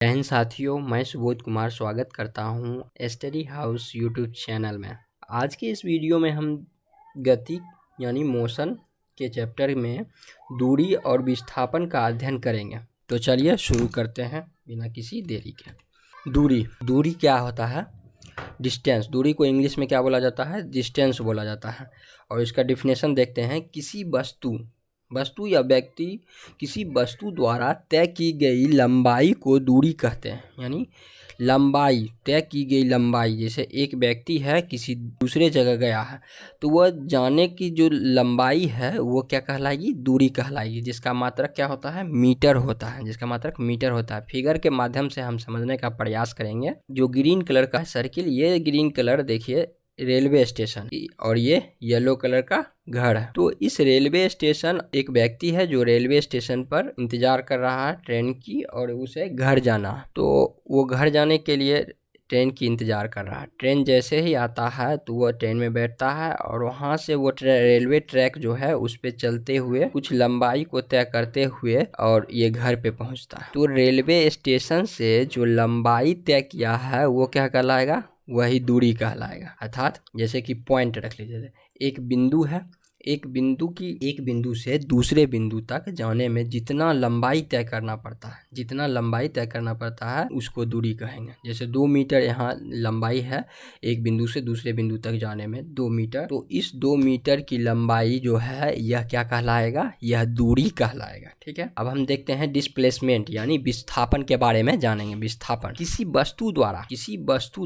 जय हिंद साथियों, मैं सुबोध कुमार स्वागत करता हूं स्टडी हाउस यूट्यूब चैनल में। आज के इस वीडियो में हम गति यानी मोशन के चैप्टर में दूरी और विस्थापन का अध्ययन करेंगे। तो चलिए शुरू करते हैं बिना किसी देरी के। दूरी क्या होता है? डिस्टेंस। दूरी को इंग्लिश में क्या बोला जाता है? डिस्टेंस बोला जाता है। और इसका डिफिनेशन देखते हैं। किसी वस्तु या व्यक्ति किसी वस्तु द्वारा तय की गई लंबाई को दूरी कहते हैं। यानी लंबाई, तय की गई लंबाई। जैसे एक व्यक्ति है, किसी दूसरे जगह गया है, तो वह जाने की जो लंबाई है वो क्या कहलाएगी? दूरी कहलाएगी, जिसका मात्रक क्या होता है? मीटर होता है। जिसका मात्रक मीटर होता है। फिगर के माध्यम से हम समझने का प्रयास करेंगे। जो ग्रीन कलर का सर्किल, ये ग्रीन कलर देखिए रेलवे स्टेशन, और ये येलो कलर का घर है। तो इस रेलवे स्टेशन, एक व्यक्ति है जो रेलवे स्टेशन पर इंतजार कर रहा है ट्रेन की, और उसे घर जाना है। तो वो घर जाने के लिए ट्रेन की इंतजार कर रहा है। ट्रेन जैसे ही आता है तो वो ट्रेन में बैठता है, और वहां से वो रेलवे ट्रैक जो है उस पे चलते हुए कुछ लंबाई को तय करते हुए और ये घर पे पहुंचता है। तो रेलवे स्टेशन से जो लंबाई तय किया है वो क्या कहलाएगा? वही दूरी कहलाएगा। अर्थात जैसे कि पॉइंट रख लीजिए, एक बिंदु है, एक बिंदु से दूसरे बिंदु तक जाने में जितना लंबाई तय करना पड़ता है उसको दूरी कहेंगे। जैसे 2 मीटर यहाँ लंबाई है, एक बिंदु से दूसरे बिंदु तक जाने में 2 मीटर। तो इस 2 मीटर की लंबाई जो है यह क्या कहलाएगा? यह दूरी कहलाएगा। ठीक है। अब हम देखते हैं डिस्प्लेसमेंट यानी विस्थापन के बारे में जानेंगे। विस्थापन किसी वस्तु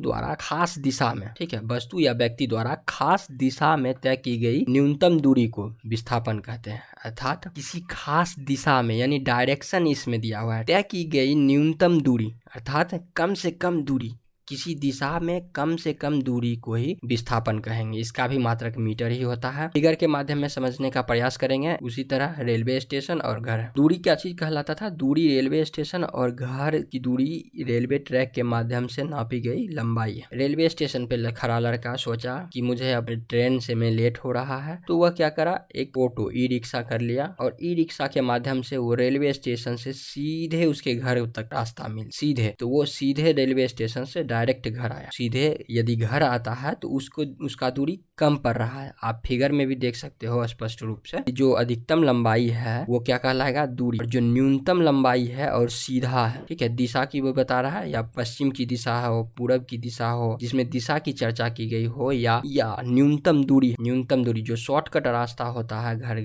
द्वारा खास दिशा में, ठीक है, वस्तु या व्यक्ति द्वारा खास दिशा में तय की गई न्यूनतम दूरी को विस्थापन कहते हैं। अर्थात किसी खास दिशा में, यानी डायरेक्शन इसमें दिया हुआ है, तय की गई न्यूनतम दूरी, अर्थात कम से कम दूरी, किसी दिशा में कम से कम दूरी को ही विस्थापन कहेंगे। इसका भी मात्रक मीटर ही होता है। फिगर के माध्यम में समझने का प्रयास करेंगे। उसी तरह रेलवे स्टेशन और घर। दूरी क्या चीज कहलाता था? दूरी रेलवे स्टेशन और घर की दूरी रेलवे ट्रैक के माध्यम से नापी गई लंबाई है। रेलवे स्टेशन पे खड़ा लड़का सोचा कि मुझे अब ट्रेन से मैं लेट हो रहा है, तो वह क्या करा? एक ऑटो, ई रिक्शा कर लिया, और ई रिक्शा के माध्यम से वो रेलवे स्टेशन से सीधे उसके घर तक रास्ता मिल सीधे। तो वो सीधे रेलवे स्टेशन से डायरेक्ट घर आया। सीधे यदि घर आता है तो उसका दूरी कम पड़ रहा है। आप फिगर में भी देख सकते हो स्पष्ट रूप से। जो अधिकतम लंबाई है वो क्या कहलाएगा? दूरी। और जो न्यूनतम लंबाई है और सीधा है, ठीक है, दिशा की वो बता रहा है, या पश्चिम की दिशा हो, पूरब की दिशा हो, जिसमें दिशा की चर्चा की गई हो, या न्यूनतम दूरी जो शॉर्टकट रास्ता होता है घर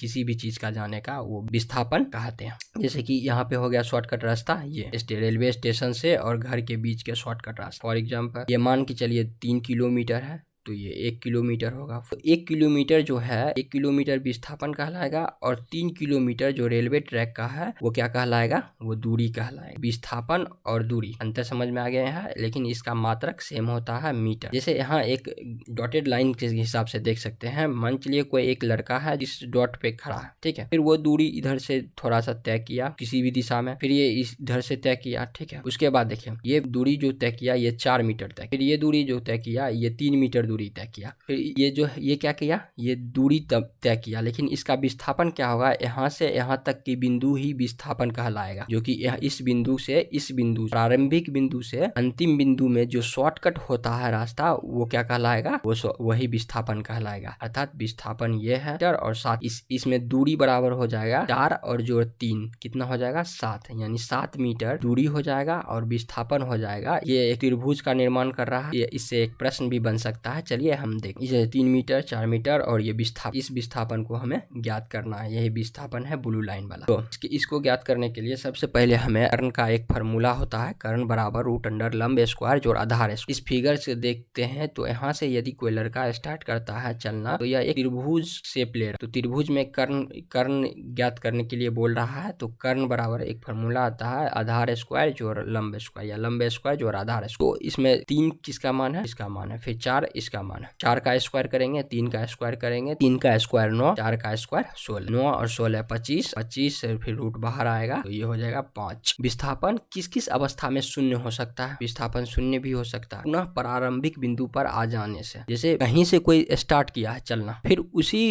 किसी भी चीज का जाने का, वो विस्थापन कहते हैं। जैसे कि यहाँ पे हो गया शॉर्टकट रास्ता, ये रेलवे स्टेशन से और घर के बीच के शॉर्टकट रास्ता। फॉर एग्जाम्पल ये मान के चलिए 3 किलोमीटर है, तो ये 1 किलोमीटर होगा। तो 1 किलोमीटर जो है, 1 किलोमीटर विस्थापन कहलाएगा, और 3 किलोमीटर जो रेलवे ट्रैक का है वो क्या कहलाएगा? वो दूरी कहलाएगा। विस्थापन और दूरी अंतर समझ में आ गया है, लेकिन इसका मात्रक सेम होता है मीटर। जैसे यहाँ एक डॉटेड लाइन के हिसाब से देख सकते हैं। मान चलिए कोई एक लड़का है जिस डॉट पे खड़ा है, ठीक है, फिर वो दूरी इधर से थोड़ा सा तय किया किसी भी दिशा में, फिर ये इधर से तय किया, ठीक है। उसके बाद देखिए ये दूरी जो तय किया ये 4 मीटर तय, फिर ये दूरी जो तय किया ये 3 मीटर दूरी तय किया, फिर ये क्या किया? ये दूरी तब तय किया, लेकिन इसका विस्थापन क्या होगा? यहाँ से यहाँ तक की बिंदु ही विस्थापन कहलाएगा, जो कि इस बिंदु से इस बिंदु, प्रारंभिक बिंदु से अंतिम बिंदु में जो शॉर्टकट होता है रास्ता, वो क्या कहलाएगा? वही विस्थापन कहलाएगा। अर्थात विस्थापन ये है, और 7 इसमें दूरी बराबर हो जाएगा 4 और जोड़ 3 कितना हो जाएगा? 7, यानी 7 मीटर दूरी हो जाएगा और विस्थापन हो जाएगा। ये एक त्रिभुज का निर्माण कर रहा है। इससे एक प्रश्न भी बन सकता है। चलिए हम देखें। इसे 3 मीटर, 4 मीटर और ये इस विस्थापन को हमें ज्ञात करना है। यही विस्थापन है ब्लू लाइन वाला। तो इसको ज्ञात करने के लिए सबसे पहले हमें कर्ण का एक फार्मूला होता है। कर्ण बराबर रूट अंडर लंब स्क्वायर जोड़ आधार। इस फिगर से देखते हैं तो यहाँ से यदि कोई लड़का स्टार्ट करता है चलना, तो यह एक त्रिभुज शेप ले रहा है। तो त्रिभुज में कर्ण ज्ञात करने के लिए बोल रहा है, तो कर्ण बराबर एक फार्मूला आता है आधार स्क्वायर जोड़ लंब स्क्वायर, या लंब स्क्वायर जोड़ आधार स्क्वायर। तो इसमें 3 किसका मान है? इसका मान है। फिर 4 इस इसका मान 4 का स्क्वायर करेंगे, 3 का स्क्वायर करेंगे, 3 का स्क्वायर 9, 4 का स्क्वायर 16, 9 और 16 25, 25 से फिर रूट बाहर आएगा तो ये हो जाएगा 5। विस्थापन किस किस अवस्था में शून्य हो सकता है? विस्थापन शून्य भी हो सकता है पुनः प्रारंभिक बिंदु पर आ जाने से। जैसे कहीं से कोई स्टार्ट किया है चलना, फिर उसी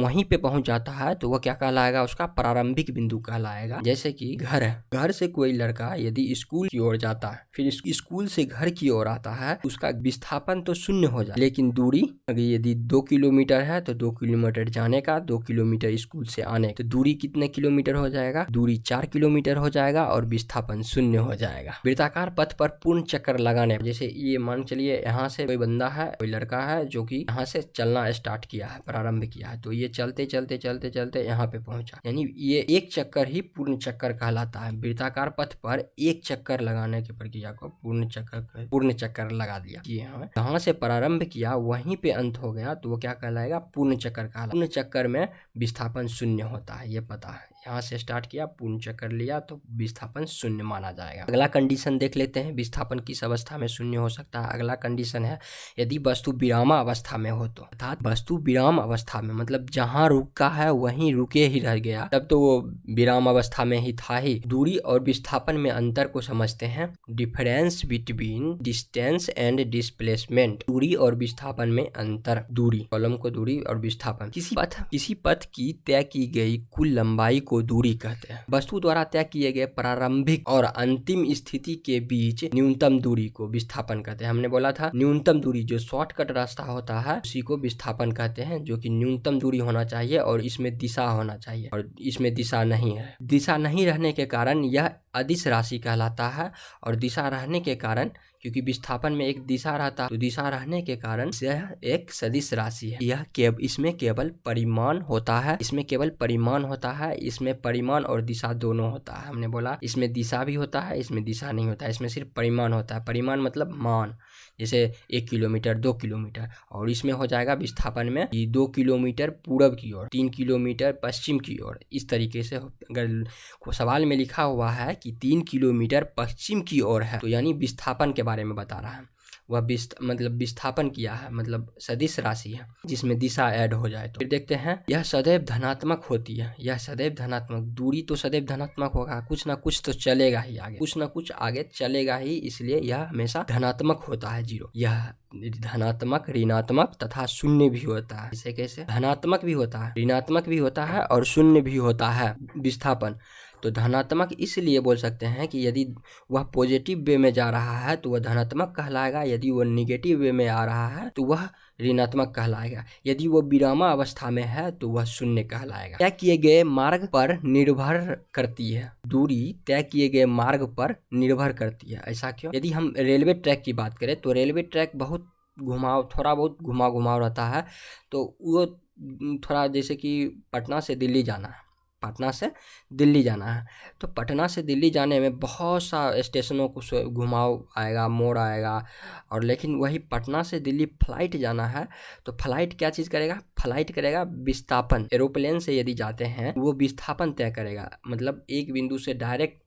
वहीं पे पहुंच जाता है तो वह क्या कहलाएगा? उसका प्रारंभिक बिंदु कहलाएगा। जैसे कि घर है, घर से कोई लड़का यदि स्कूल की ओर जाता है, फिर स्कूल से घर की ओर आता है, उसका विस्थापन तो शून्य हो जाए, लेकिन दूरी अगर यदि 2 किलोमीटर है तो 2 किलोमीटर जाने का, 2 किलोमीटर स्कूल से आने, तो दूरी कितने किलोमीटर हो जाएगा? दूरी 4 किलोमीटर हो जाएगा और विस्थापन शून्य हो जाएगा। वृत्ताकार पथ पर पूर्ण चक्कर लगाने, जैसे ये मान चलिए यहाँ से कोई बंदा है, कोई लड़का है जो कि यहाँ से चलना स्टार्ट किया है, प्रारंभ किया है, तो ये चलते चलते चलते चलते यहाँ पे पहुंचा, यानी ये एक चक्कर ही पूर्ण चक्कर कहलाता है। वृत्ताकार पथ पर एक चक्कर लगाने की प्रक्रिया को पूर्ण चक्कर लगा दिया। ये हमें जहाँ से प्रारंभ किया वहीं पे अंत हो गया तो वो क्या कहलाएगा? पूर्ण चक्कर कहलाएगा। पूर्ण चक्कर में विस्थापन शून्य होता है, ये पता है। यहाँ से स्टार्ट किया, पूर्ण चक्कर लिया तो विस्थापन शून्य माना जाएगा। अगला कंडीशन देख लेते हैं, विस्थापन किस अवस्था में शून्य हो सकता है। अगला कंडीशन है यदि वस्तु विरामा अवस्था में हो तो, अर्थात वस्तु विराम अवस्था में मतलब जहाँ रुका है वहीं रुके ही रह गया, तब तो वो विराम अवस्था में ही था ही। दूरी और विस्थापन में अंतर को समझते हैं। Difference between distance and displacement, दूरी और विस्थापन में अंतर। दूरी, कॉलम को दूरी और विस्थापन। किसी पथ की तय की गई कुल लंबाई को दूरी कहते हैं। वस्तु द्वारा तय किए गए प्रारंभिक और अंतिम स्थिति के बीच न्यूनतम दूरी को विस्थापन कहते हैं। हमने बोला था न्यूनतम दूरी, जो शॉर्टकट रास्ता होता है उसी को विस्थापन कहते हैं, जो कि न्यूनतम दूरी होना चाहिए और इसमें दिशा होना चाहिए, और इसमें दिशा नहीं है। दिशा नहीं रहने के कारण यह अदिश राशि कहलाता है, और दिशा रहने के कारण, क्योंकि विस्थापन में एक दिशा रहता है तो दिशा रहने के कारण यह एक सदिश राशि है। इसमें केवल परिमाण होता है, इसमें परिमाण और दिशा दोनों होता है। हमने बोला इसमें दिशा भी होता है, इसमें दिशा नहीं होता है, इसमें सिर्फ परिमाण होता है। परिमाण मतलब मान, जैसे 1 किलोमीटर, 2 किलोमीटर, और इसमें हो जाएगा विस्थापन में 2 किलोमीटर पूरब की ओर, 3 किलोमीटर पश्चिम की ओर। इस तरीके से अगर सवाल में लिखा हुआ है कि 3 किलोमीटर पश्चिम की ओर है तो यानी विस्थापन के बारे में बता रहा है। वह विस्थापन किया है, मतलब सदिश राशि है जिसमें दिशा ऐड हो जाए तो। फिर देखते हैं, यह सदैव धनात्मक होती है। यह सदैव धनात्मक, दूरी तो सदैव धनात्मक होगा, कुछ ना कुछ तो चलेगा ही आगे, कुछ ना कुछ आगे चलेगा ही, इसलिए यह हमेशा धनात्मक होता है, जीरो। यह धनात्मक, ऋणात्मक तथा शून्य भी होता है। इसे कैसे? धनात्मक भी होता है, ऋणात्मक भी होता है और शून्य भी होता है विस्थापन। तो धनात्मक इसलिए बोल सकते हैं कि यदि वह पॉजिटिव वे में जा रहा है तो वह धनात्मक कहलाएगा, यदि वह निगेटिव वे में आ रहा है तो वह ऋणात्मक कहलाएगा, यदि वह विरामा अवस्था में है तो वह शून्य कहलाएगा। तय किए गए मार्ग पर निर्भर करती है। दूरी तय किए गए मार्ग पर निर्भर करती है। ऐसा क्यों? यदि हम रेलवे ट्रैक की बात करें तो रेलवे ट्रैक थोड़ा बहुत घुमाव रहता है, तो वो थोड़ा, जैसे कि पटना से दिल्ली जाना है, पटना से दिल्ली जाना है तो पटना से दिल्ली जाने में बहुत सा स्टेशनों को घुमाव आएगा, मोड़ आएगा, और लेकिन वही पटना से दिल्ली फ्लाइट जाना है तो फ्लाइट क्या चीज़ करेगा? फ्लाइट करेगा विस्थापन। एरोप्लेन से यदि जाते हैं वो विस्थापन तय करेगा, मतलब एक बिंदु से डायरेक्ट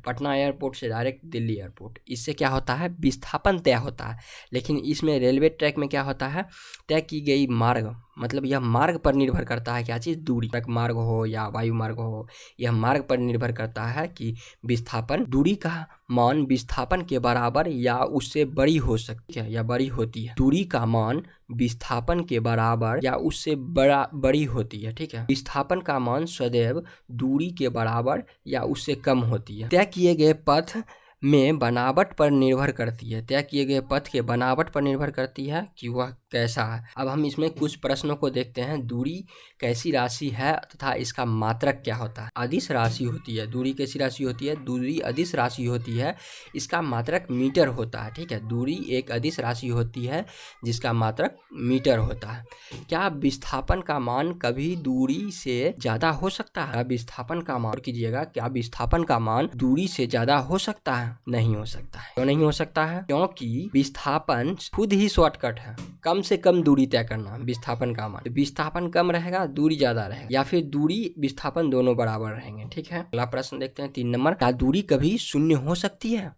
पटना एयरपोर्ट से डायरेक्ट दिल्ली एयरपोर्ट, इससे क्या होता है? विस्थापन तय होता है। लेकिन इसमें रेलवे ट्रैक में क्या होता है? तय की गई मार्ग, मतलब यह मार्ग पर निर्भर करता है, क्या चीज़? दूरी। ट्रक मार्ग हो या वायु मार्ग हो, यह मार्ग पर निर्भर करता है कि विस्थापन, दूरी का मान विस्थापन के बराबर या उससे बड़ी हो सकती है या बड़ी होती है। दूरी का मान विस्थापन के बराबर या उससे बड़ी होती है, ठीक है। विस्थापन का मान सदैव दूरी के बराबर या उससे कम होती है। तय किए गए पथ में बनावट पर निर्भर करती है। तय किए गए पथ के बनावट पर निर्भर करती है कि वह कैसा है। अब हम इसमें कुछ प्रश्नों को देखते हैं। दूरी कैसी राशि है तथा इसका मात्रक क्या होता है? अदिश राशि होती है। दूरी कैसी राशि होती है? दूरी अदिश राशि होती है, इसका मात्रक मीटर होता है, ठीक है। दूरी एक अदिश राशि होती है जिसका मात्रक मीटर होता है। क्या विस्थापन का मान कभी दूरी से ज्यादा हो सकता है? विस्थापन का मान कीजिएगा, क्या विस्थापन का मान दूरी से ज्यादा हो सकता है? नहीं हो सकता है। क्यों नहीं हो सकता है? क्योंकि विस्थापन खुद ही शॉर्टकट है। कम से कम दूरी तय करना विस्थापन का मान, विस्थापन कम रहेगा, दूरी ज्यादा रहेगा, या फिर दूरी विस्थापन दोनों बराबर रहेंगे, ठीक है। अगला प्रश्न देखते हैं 3 नंबर। क्या दूरी कभी शून्य हो सकती है?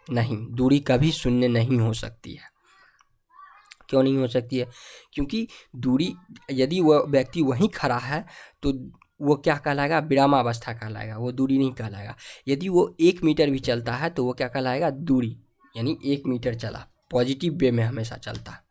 नहीं, दूरी कभी शून्य नहीं हो सकती है। क्यों नहीं हो सकती है? क्योंकि दूरी, यदि वह व्यक्ति वहीं खड़ा है तो वो क्या कहलाएगा? विरामावस्था कहलाएगा, वो दूरी नहीं कहलाएगा। यदि वो 1 मीटर भी चलता है तो वो क्या कहलाएगा? दूरी, यानी 1 मीटर चला, पॉजिटिव वे में हमेशा चलता है।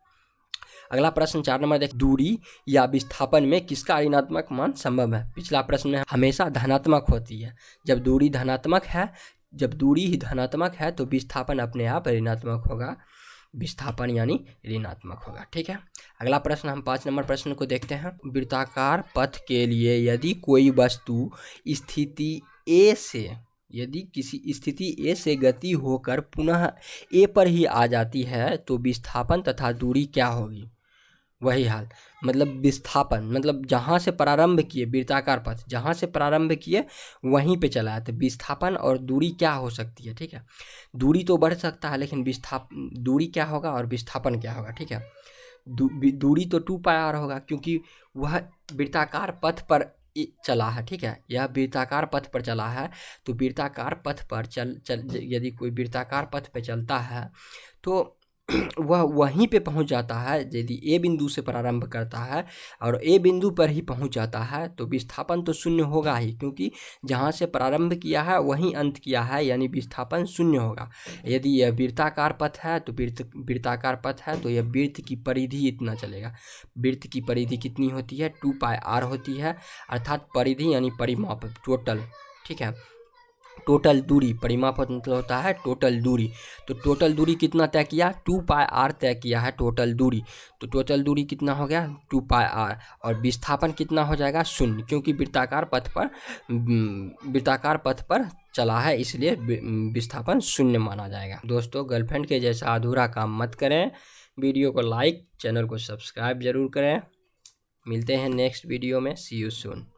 अगला प्रश्न 4 नंबर देख, दूरी या विस्थापन में किसका ऋणात्मक मान संभव है? पिछला प्रश्न में हमेशा धनात्मक होती है। जब दूरी धनात्मक है, जब दूरी ही धनात्मक है तो विस्थापन अपने आप ऋणात्मक होगा, विस्थापन यानी ऋणात्मक होगा। ठीक है, अगला प्रश्न हम 5 नंबर प्रश्न को देखते हैं। वृत्ताकार पथ के लिए यदि कोई वस्तु स्थिति ए से, यदि किसी स्थिति ए से गति होकर पुनः ए पर ही आ जाती है तो विस्थापन तथा दूरी क्या होगी? वही हाल, मतलब विस्थापन मतलब जहाँ से प्रारंभ किए, वृत्ताकार पथ जहाँ से प्रारंभ किए वहीं पे चला है, तो विस्थापन और दूरी क्या हो सकती है? ठीक है, दूरी तो बढ़ सकता है लेकिन दूरी क्या होगा और विस्थापन क्या होगा? ठीक है, दूरी तो 2πr होगा क्योंकि वह वृत्ताकार पथ पर चला है। ठीक है, यह वृत्ताकार पथ पर चला है, तो वृत्ताकार पथ पर यदि कोई वृत्ताकार पथ पे चलता है तो वह वहीं पे पहुंच जाता है। यदि ए बिंदु से प्रारंभ करता है और ए बिंदु पर ही पहुंच जाता है तो विस्थापन तो शून्य होगा ही, क्योंकि जहां से प्रारंभ किया है वहीं अंत किया है, यानी विस्थापन शून्य होगा। यदि यह वृत्ताकार पथ है तो वृत्ताकार पथ है तो यह वृत्त की परिधि इतना चलेगा। वृत्त की परिधि कितनी होती है? 2πr होती है, अर्थात परिधि यानी परिमाप, टोटल। ठीक है, टोटल दूरी, परिमाप मतलब होता है टोटल दूरी, तो टोटल दूरी कितना तय किया? 2πr तय किया है टोटल दूरी, तो टोटल दूरी कितना हो गया? 2πr, और विस्थापन कितना हो जाएगा? शून्य, क्योंकि वृत्ताकार पथ पर चला है इसलिए विस्थापन शून्य माना जाएगा। दोस्तों, गर्लफ्रेंड के जैसा अधूरा काम मत करें, वीडियो को लाइक, चैनल को सब्सक्राइब जरूर करें। मिलते हैं नेक्स्ट वीडियो में, सी यू सून।